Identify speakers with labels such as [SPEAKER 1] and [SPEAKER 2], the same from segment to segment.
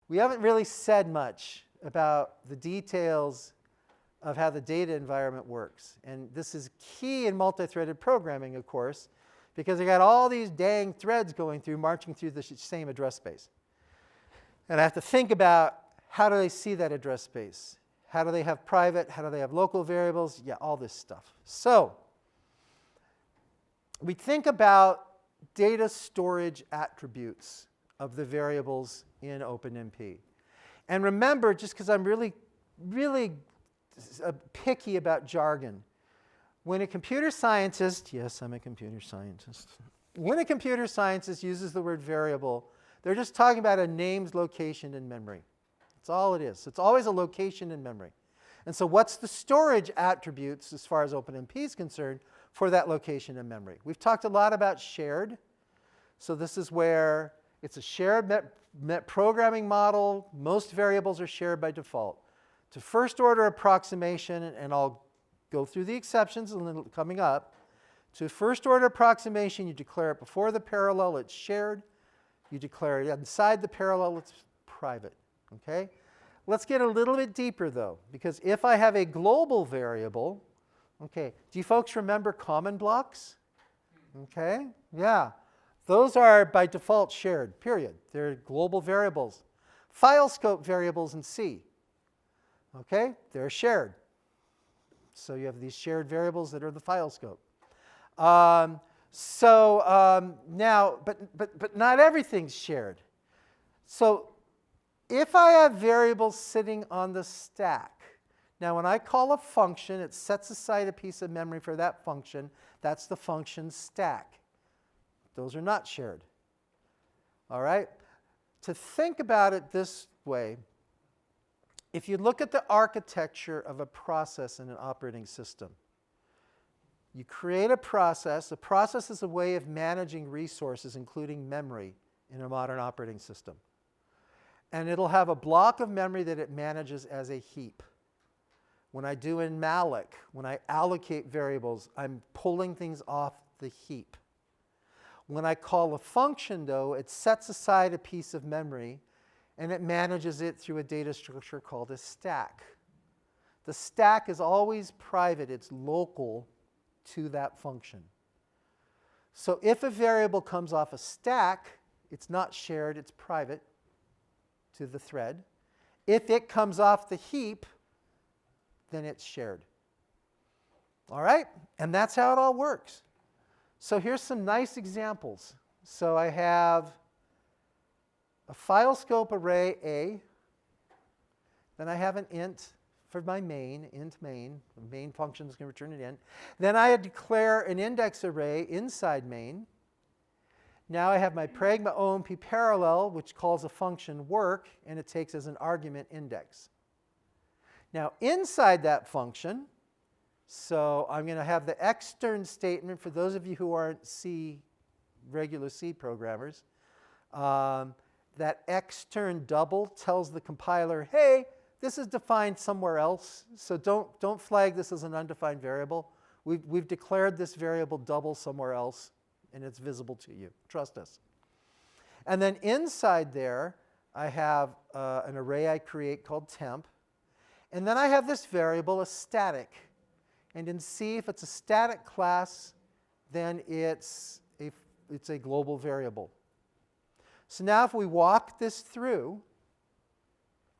[SPEAKER 1] we haven't really said much about the details of how the data environment works. And this is key in multi-threaded programming, of course, because I got all these dang threads going through, marching through the same address space. And I have to think about, how do they see that address space? How do they have private? How do they have local variables? Yeah, all this stuff. So we think about data storage attributes of the variables in OpenMP. And remember, just because I'm really picky about jargon, when a computer scientist, yes, I'm a computer scientist. When a computer scientist uses the word variable, they're just talking about a name's location in memory. That's all it is. It's always a location in memory. And so what's the storage attributes, as far as OpenMP is concerned, for that location in memory? We've talked a lot about shared. So this is where it's a shared met programming model. Most variables are shared by default. To first order approximation, and I'll go through the exceptions coming up. To first order approximation, you declare it before the parallel, it's shared. You declare it inside the parallel, it's private. Okay? Let's get a little bit deeper, though, because if I have a global variable, okay, do you folks remember common blocks? Okay, yeah. Those are by default shared, period. They're global variables. File scope variables in C, okay, they're shared. So you have these shared variables that are the file scope. Now, but not everything's shared. So if I have variables sitting on the stack, now when I call a function, it sets aside a piece of memory for that function. That's the function stack. Those are not shared. All right? To think about it this way, if you look at the architecture of a process in an operating system, you create a process. A process is a way of managing resources, including memory, in a modern operating system. And it'll have a block of memory that it manages as a heap. When I do in malloc, when I allocate variables, I'm pulling things off the heap. When I call a function, though, it sets aside a piece of memory, and it manages it through a data structure called a stack. The stack is always private. It's local to that function. So if a variable comes off a stack, it's not shared. It's private to the thread. If it comes off the heap, then it's shared. All right? And that's how it all works. So here's some nice examples. So I have a file scope array A. Then I have an int for my main, int main. The main function is going to return an int. Then I declare an index array inside main. Now I have my pragma OMP parallel, which calls a function work, and it takes as an argument index. Now inside that function, so I'm going to have the extern statement for those of you who aren't regular C programmers. That extern double tells the compiler, hey, this is defined somewhere else, so don't flag this as an undefined variable. We've declared this variable double somewhere else, and it's visible to you. Trust us. And then inside there, I have an array I create called temp. And then I have this variable, a static. And in C, if it's a static class, then it's a global variable. So now if we walk this through,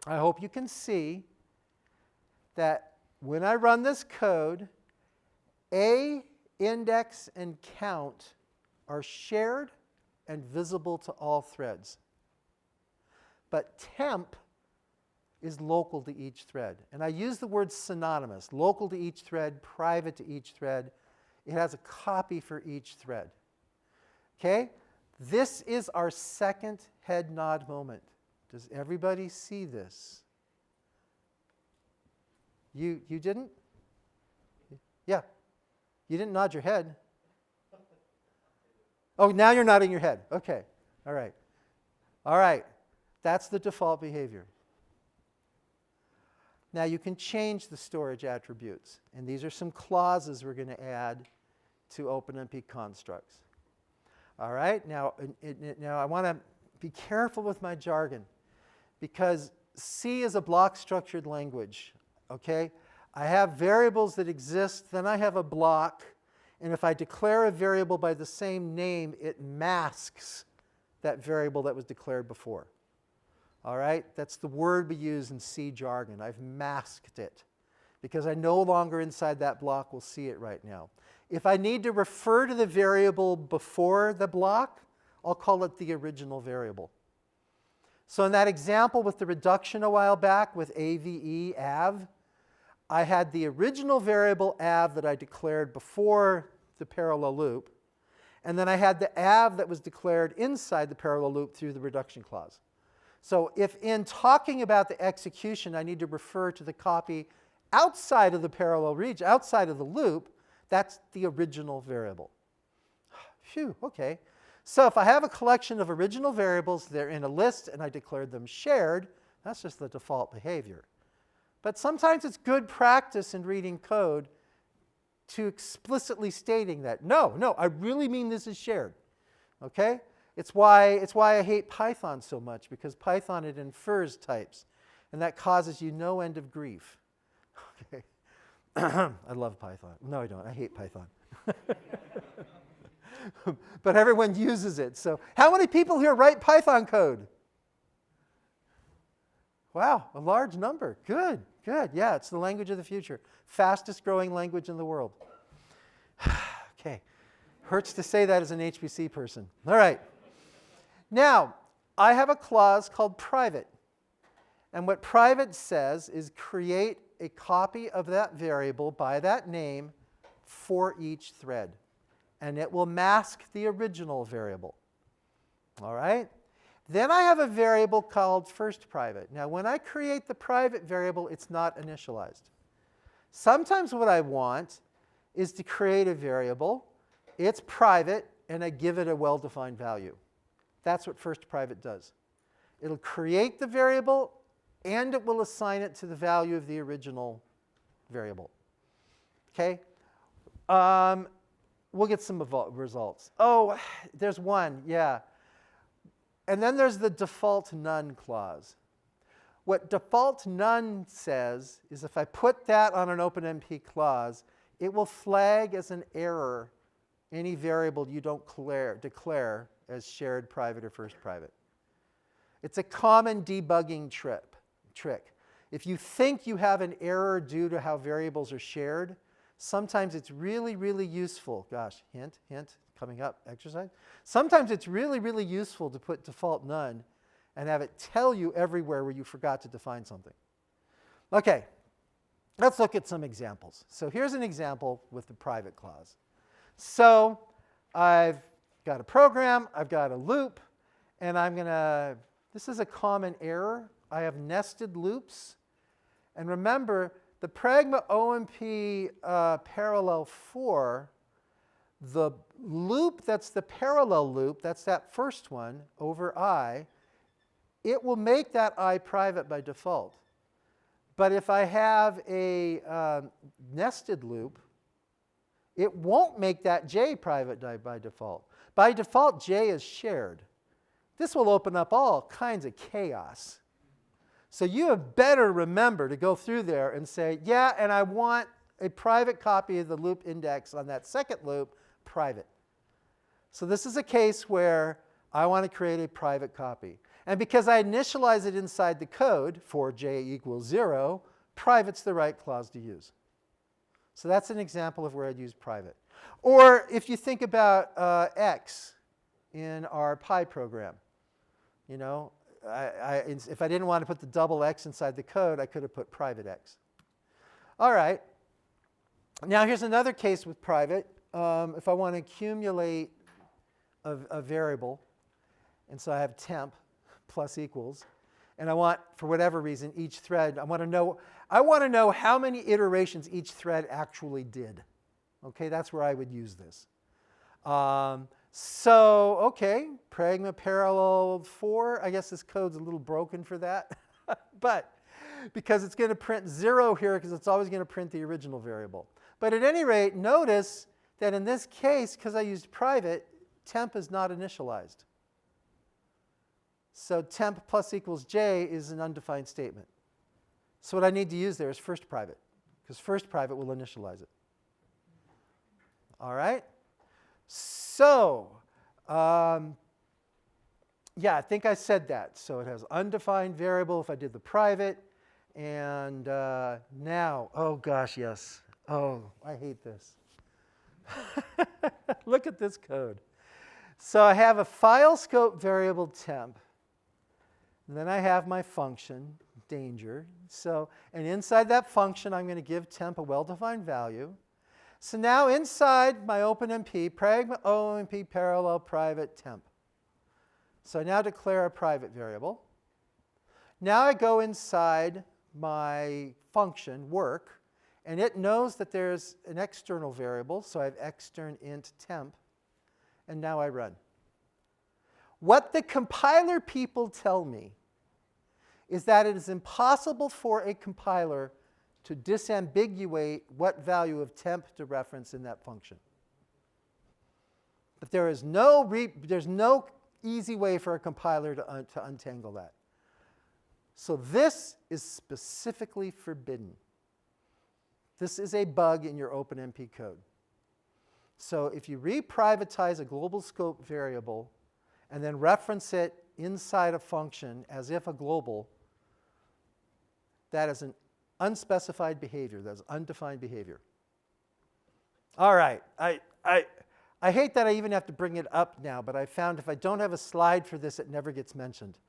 [SPEAKER 1] I hope you can see that when I run this code, A, index, and count are shared and visible to all threads. But temp is local to each thread. And I use the word synonymous, local to each thread, private to each thread. It has a copy for each thread. Okay? This is our second head nod moment. Does everybody see this? You didn't? Yeah. You didn't nod your head. Oh, now you're nodding your head. Okay. All right. All right. That's the default behavior. Now you can change the storage attributes. And these are some clauses we're going to add to OpenMP constructs. All right? Now I want to be careful with my jargon, because C is a block-structured language, okay? I have variables that exist, then I have a block, and if I declare a variable by the same name, it masks that variable that was declared before. All right? That's the word we use in C jargon. I've masked it because I no longer inside that block will see it right now. If I need to refer to the variable before the block, I'll call it the original variable. So in that example with the reduction a while back with AVE, AV, I had the original variable AV that I declared before the parallel loop, and then I had the AV that was declared inside the parallel loop through the reduction clause. So if in talking about the execution, I need to refer to the copy outside of the parallel region, outside of the loop, that's the original variable. Phew, okay. So if I have a collection of original variables, they're in a list, and I declared them shared, that's just the default behavior. But sometimes it's good practice in reading code to explicitly stating that, no, I really mean this is shared, okay? It's why I hate Python so much, because Python, it infers types, and that causes you no end of grief. Okay. I love Python. No, I don't. I hate Python. But everyone uses it. So how many people here write Python code? Wow, a large number. Good, good. Yeah, it's the language of the future. Fastest growing language in the world. Okay. Hurts to say that as an HPC person. All right. Now, I have a clause called private. And what private says is create a copy of that variable by that name for each thread. And it will mask the original variable. All right? Then I have a variable called first private. Now, when I create the private variable, it's not initialized. Sometimes what I want is to create a variable. It's private, and I give it a well-defined value. That's what first private does. It'll create the variable, and it will assign it to the value of the original variable. Okay? We'll get some results. Oh, there's one, yeah. And then there's the default none clause. What default none says is if I put that on an OpenMP clause, it will flag as an error any variable you don't declare as shared private or first private. It's a common debugging trick. If you think you have an error due to how variables are shared, sometimes it's really, really useful. Gosh, hint, hint, coming up, exercise. Sometimes it's really, really useful to put default none and have it tell you everywhere where you forgot to define something. Okay, let's look at some examples. So here's an example with the private clause. So I've got a program, I've got a loop, and I'm going to, this is a common error. I have nested loops. And remember, the Pragma OMP parallel 4, the loop that's the parallel loop, that's that first one over I, it will make that I private by default. But if I have a nested loop, it won't make that J private by default. By default, J is shared. This will open up all kinds of chaos. So you have better remember to go through there and say, yeah, and I want a private copy of the loop index on that second loop private. So this is a case where I want to create a private copy. And because I initialize it inside the code for J equals 0, private's the right clause to use. So that's an example of where I'd use private. Or if you think about X in our Pi program, you know, if I didn't want to put the double X inside the code, I could have put private X. All right. Now here's another case with private. If I want to accumulate a variable, and so I have temp plus equals, and I want, for whatever reason, each thread, I want to know how many iterations each thread actually did. Okay, that's where I would use this. So, okay, Pragma parallel 4, I guess this code's a little broken for that. But because it's going to print 0 here, because it's always going to print the original variable. But at any rate, notice that in this case, because I used private, temp is not initialized. So temp plus equals j is an undefined statement. So what I need to use there is first private, because first private will initialize it. All right? So, yeah, I think I said that. So it has undefined variable if I did the private. And now, oh gosh, yes. Oh, I hate this. Look at this code. So I have a file scope variable temp. And then I have my function, danger. So, and inside that function, I'm going to give temp a well-defined value. So now inside my OpenMP, pragma OMP parallel private temp. So I now declare a private variable. Now I go inside my function, work, and it knows that there's an external variable, so I have extern int temp, and now I run. What the compiler people tell me is that it is impossible for a compiler to disambiguate what value of temp to reference in that function. But there's no easy way for a compiler to untangle that. So this is specifically forbidden. This is a bug in your OpenMP code. So if you reprivatize a global scope variable and then reference it inside a function as if a global, that is an unspecified behavior. That's undefined behavior. All right. I hate that I even have to bring it up now, but I found if I don't have a slide for this, it never gets mentioned.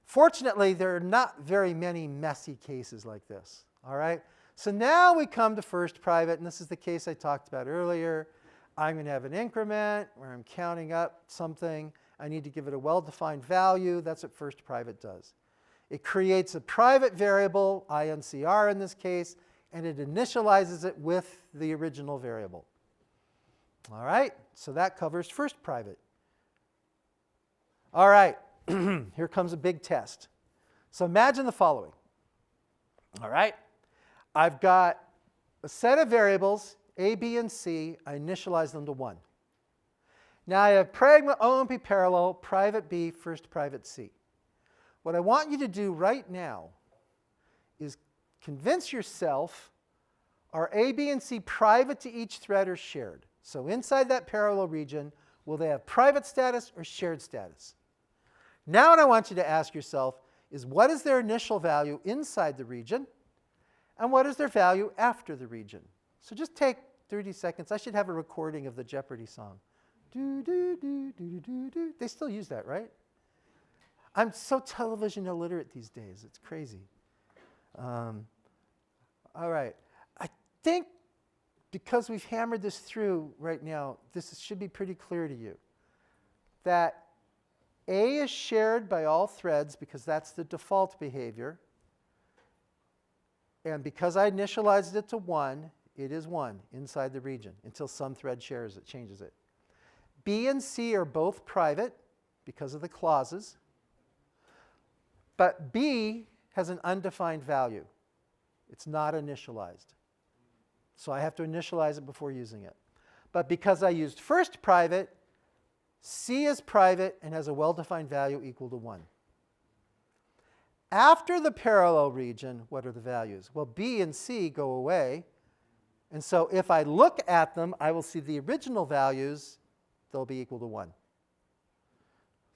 [SPEAKER 1] Fortunately, there are not very many messy cases like this. All right? So now we come to first private, and this is the case I talked about earlier. I'm going to have an increment where I'm counting up something. I need to give it a well-defined value. That's what first private does. It creates a private variable, incr in this case, and it initializes it with the original variable. All right, so that covers first private. All right, here comes a big test. So imagine the following. All right, I've got a set of variables, A, B, and C. I initialize them to 1. Now I have pragma OMP parallel, private B, first private C. What I want you to do right now is convince yourself, are A, B, and C private to each thread or shared? So inside that parallel region, will they have private status or shared status? Now what I want you to ask yourself is, what is their initial value inside the region? And what is their value after the region? So just take 30 seconds. I should have a recording of the Jeopardy song. Do, do, do, do, do, do. They still use that, right? I'm so television illiterate these days. It's crazy. All right. I think because we've hammered this through right now, this should be pretty clear to you. That A is shared by all threads because that's the default behavior. And because I initialized it to 1, it is 1 inside the region until some thread shares it, changes it. B and C are both private because of the clauses. But B has an undefined value. It's not initialized. So I have to initialize it before using it. But because I used first private, C is private and has a well-defined value equal to 1. After the parallel region, what are the values? Well, B and C go away. And so if I look at them, I will see the original values. They'll be equal to 1.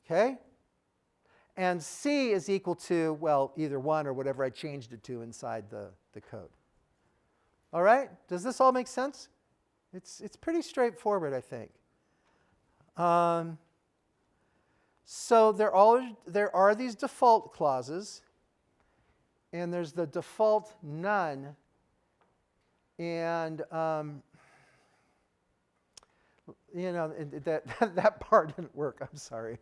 [SPEAKER 1] OK? And C is equal to, well, either 1 or whatever I changed it to inside the code. All right? Does this all make sense? It's pretty straightforward, I think. So there are these default clauses. And there's the default none. And you know, that part didn't work. I'm sorry.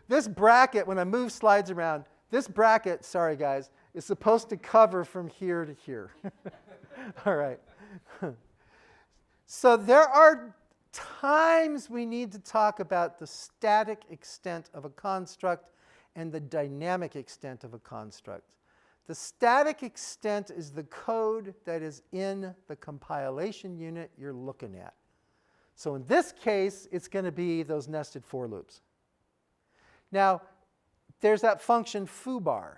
[SPEAKER 1] This bracket, when I move slides around, this bracket, sorry guys, is supposed to cover from here to here. All right. So there are times we need to talk about the static extent of a construct and the dynamic extent of a construct. The static extent is the code that is in the compilation unit you're looking at. So in this case, it's going to be those nested for loops. Now, there's that function foobar.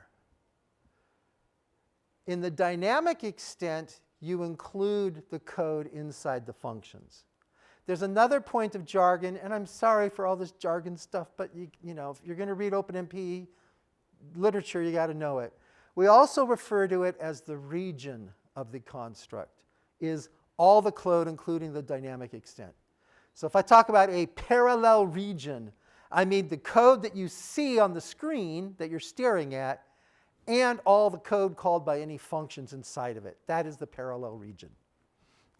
[SPEAKER 1] In the dynamic extent, you include the code inside the functions. There's another point of jargon, and I'm sorry for all this jargon stuff, but you know, if you're going to read OpenMP literature, you got to know it. We also refer to it as the region of the construct, is all the code, including the dynamic extent. So if I talk about a parallel region, I mean the code that you see on the screen that you're staring at, and all the code called by any functions inside of it. That is the parallel region.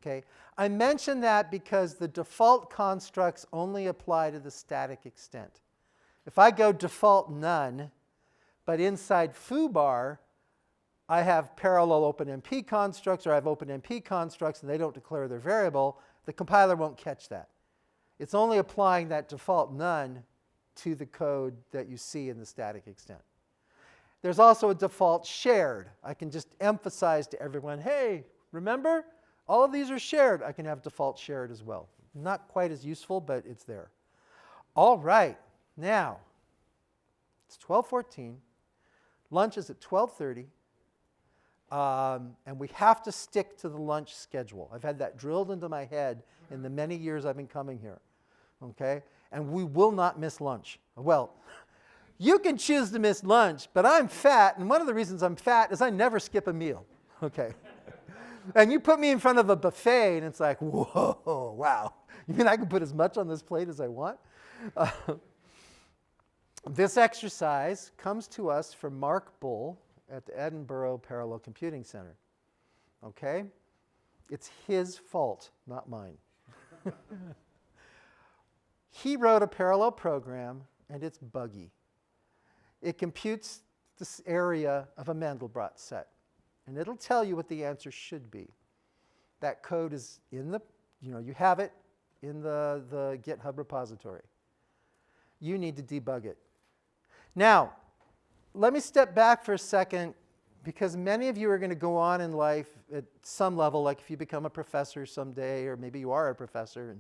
[SPEAKER 1] Okay? I mention that because the default constructs only apply to the static extent. If I go default none, but inside foobar, I have parallel OpenMP constructs, or I have OpenMP constructs, and they don't declare their variable, the compiler won't catch that. It's only applying that default none to the code that you see in the static extent. There's also a default shared. I can just emphasize to everyone, hey, remember, all of these are shared. I can have default shared as well. Not quite as useful, but it's there. All right, now, it's 12:14. Lunch is at 12:30. And we have to stick to the lunch schedule. I've had that drilled into my head in the many years I've been coming here. Okay? And we will not miss lunch. Well, you can choose to miss lunch, but I'm fat, and one of the reasons I'm fat is I never skip a meal. Okay? And you put me in front of a buffet, and it's like, whoa, wow. You mean I can put as much on this plate as I want? This exercise comes to us from Mark Bull at the Edinburgh Parallel Computing Center. Okay? It's his fault, not mine. He wrote a parallel program, and it's buggy. It computes this area of a Mandelbrot set, and it'll tell you what the answer should be. That code is in the, you have it in the GitHub repository. You need to debug it. Now, let me step back for a second, because many of you are going to go on in life at some level, like if you become a professor someday, or maybe you are a professor,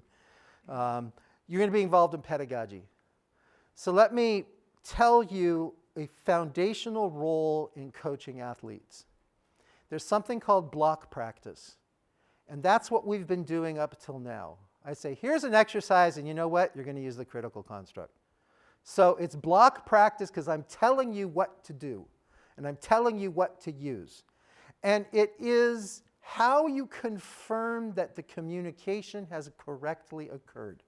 [SPEAKER 1] and you're going to be involved in pedagogy. So let me tell you a foundational role in coaching athletes. There's something called block practice, and that's what we've been doing up till now. I say, here's an exercise, and you know what? You're going to use the critical construct. So it's block practice because I'm telling you what to do, and I'm telling you what to use. And it is how you confirm that the communication has correctly occurred.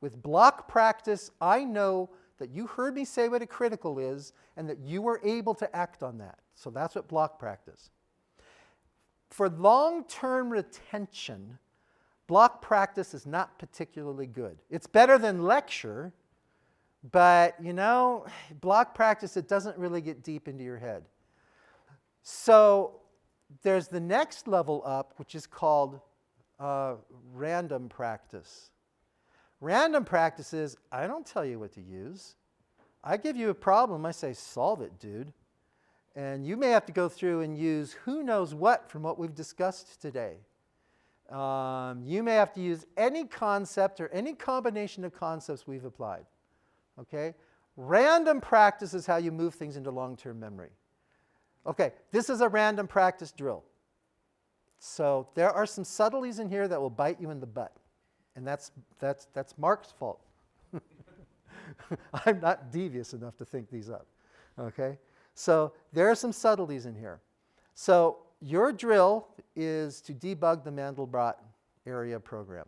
[SPEAKER 1] With block practice, I know that you heard me say what a critical is, and that you were able to act on that. So that's what block practice. For long-term retention, block practice is not particularly good. It's better than lecture, but, block practice, it doesn't really get deep into your head. So there's the next level up, which is called random practice. Random practice is, I don't tell you what to use. I give you a problem, I say, solve it, dude. And you may have to go through and use who knows what from what we've discussed today. You may have to use any concept or any combination of concepts we've applied. Okay? Random practice is how you move things into long-term memory. Okay, this is a random practice drill. So there are some subtleties in here that will bite you in the butt. And that's Mark's fault. I'm not devious enough to think these up. Okay? So there are some subtleties in here. So your drill is to debug the Mandelbrot area program.